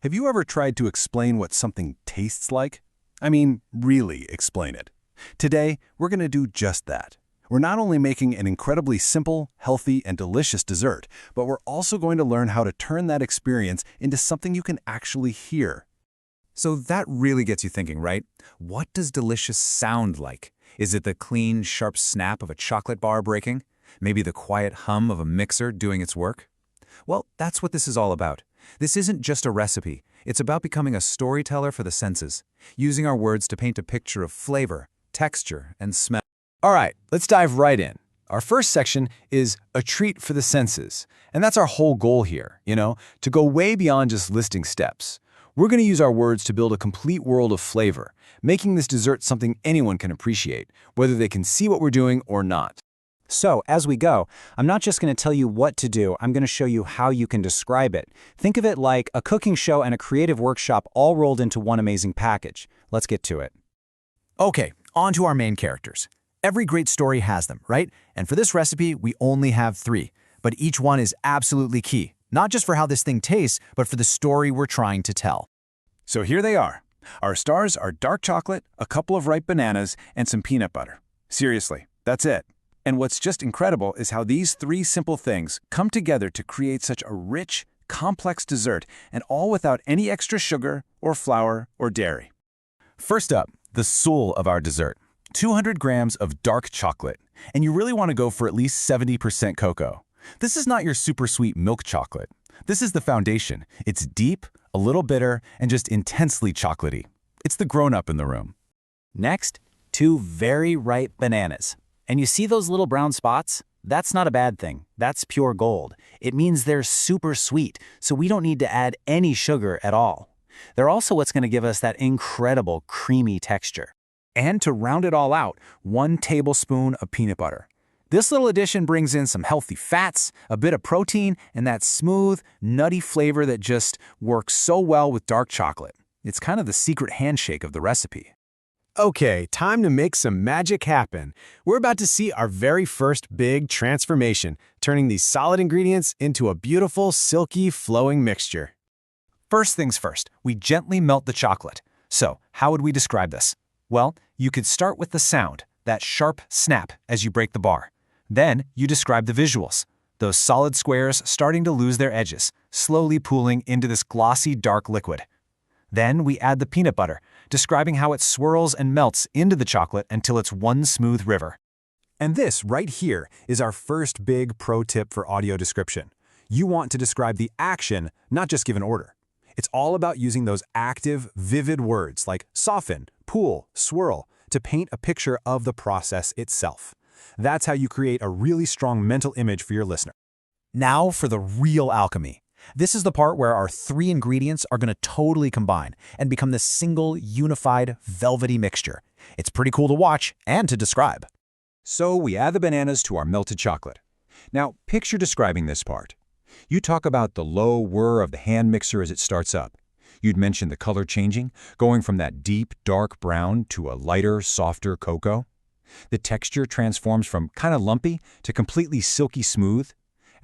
Have you ever tried to explain what something tastes like? I mean, really explain it. Today, we're going to do just that. We're not only making an incredibly simple, healthy, and delicious dessert, but we're also going to learn how to turn that experience into something you can actually hear. So that really gets you thinking, right? What does delicious sound like? Is it the clean, sharp snap of a chocolate bar breaking? Maybe the quiet hum of a mixer doing its work? Well, that's what this is all about. This isn't just a recipe. It's about becoming a storyteller for the senses, using our words to paint a picture of flavor, texture, and smell. All right, let's dive right in. Our first section is a treat for the senses. And that's our whole goal here, to go way beyond just listing steps. We're going to use our words to build a complete world of flavor, making this dessert something anyone can appreciate, whether they can see what we're doing or not. So, as we go, I'm not just going to tell you what to do, I'm going to show you how you can describe it. Think of it like a cooking show and a creative workshop all rolled into one amazing package. Let's get to it. Okay, on to our main characters. Every great story has them, right? And for this recipe, we only have 3. But each one is absolutely key, not just for how this thing tastes, but for the story we're trying to tell. So here they are. Our stars are dark chocolate, a couple of ripe bananas, and some peanut butter. Seriously, that's it. And what's just incredible is how these 3 simple things come together to create such a rich, complex dessert, and all without any extra sugar or flour or dairy. First up, the soul of our dessert. 200 grams of dark chocolate, and you really want to go for at least 70% cocoa. This is not your super sweet milk chocolate. This is the foundation. It's deep, a little bitter, and just intensely chocolatey. It's the grown-up in the room. Next, 2 very ripe bananas. And you see those little brown spots? That's not a bad thing. That's pure gold. It means they're super sweet, so we don't need to add any sugar at all. They're also what's going to give us that incredible creamy texture. And to round it all out, 1 tablespoon of peanut butter. This little addition brings in some healthy fats, a bit of protein, and that smooth, nutty flavor that just works so well with dark chocolate. It's kind of the secret handshake of the recipe. Okay, time to make some magic happen. We're about to see our very first big transformation, turning these solid ingredients into a beautiful, silky, flowing mixture. First things first, we gently melt the chocolate. So, how would we describe this? Well, you could start with the sound, that sharp snap as you break the bar. Then, you describe the visuals, those solid squares starting to lose their edges, slowly pooling into this glossy, dark liquid. Then, we add the peanut butter, describing how it swirls and melts into the chocolate until it's one smooth river. And this right here is our first big pro tip for audio description. You want to describe the action, not just give an order. It's all about using those active, vivid words like soften, pool, swirl, to paint a picture of the process itself. That's how you create a really strong mental image for your listener. Now for the real alchemy. This is the part where our 3 ingredients are going to totally combine and become this single, unified, velvety mixture. It's pretty cool to watch and to describe. So we add the bananas to our melted chocolate. Now, picture describing this part. You talk about the low whir of the hand mixer as it starts up. You'd mentioned the color changing, going from that deep, dark brown to a lighter, softer cocoa. The texture transforms from kind of lumpy to completely silky smooth.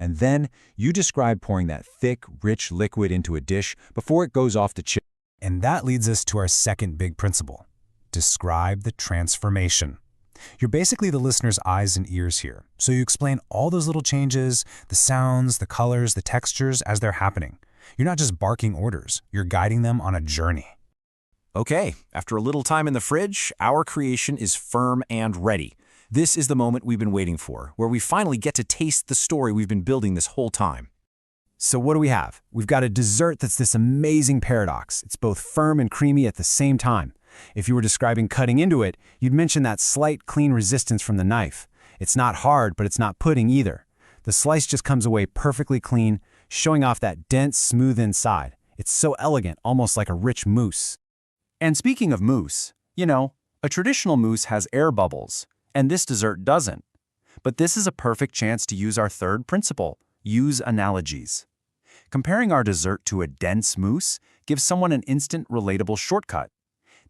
And then you describe pouring that thick, rich liquid into a dish before it goes off the chip. And that leads us to our second big principle. Describe the transformation. You're basically the listener's eyes and ears here, so you explain all those little changes, the sounds, the colors, the textures as they're happening. You're not just barking orders, you're guiding them on a journey. Okay, after a little time in the fridge, our creation is firm and ready. This is the moment we've been waiting for, where we finally get to taste the story we've been building this whole time. So what do we have? We've got a dessert that's this amazing paradox. It's both firm and creamy at the same time. If you were describing cutting into it, you'd mention that slight, clean resistance from the knife. It's not hard, but it's not pudding either. The slice just comes away perfectly clean, showing off that dense, smooth inside. It's so elegant, almost like a rich mousse. And speaking of mousse, a traditional mousse has air bubbles, and this dessert doesn't. But this is a perfect chance to use our third principle, use analogies. Comparing our dessert to a dense mousse gives someone an instant, relatable shortcut.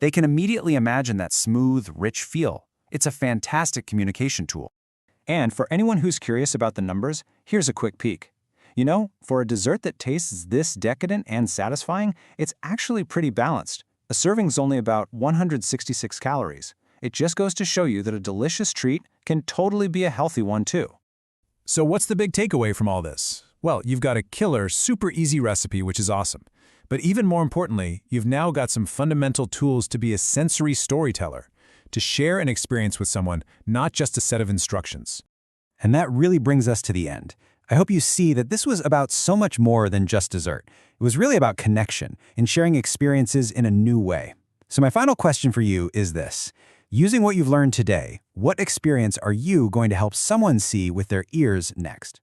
They can immediately imagine that smooth, rich feel. It's a fantastic communication tool. And for anyone who's curious about the numbers, here's a quick peek. You know, for a dessert that tastes this decadent and satisfying, it's actually pretty balanced. A serving's only about 166 calories. It just goes to show you that a delicious treat can totally be a healthy one too. So what's the big takeaway from all this? Well, you've got a killer, super easy recipe, which is awesome. But even more importantly, you've now got some fundamental tools to be a sensory storyteller, to share an experience with someone, not just a set of instructions. And that really brings us to the end. I hope you see that this was about so much more than just dessert. It was really about connection and sharing experiences in a new way. So my final question for you is this. Using what you've learned today, what experience are you going to help someone see with their ears next?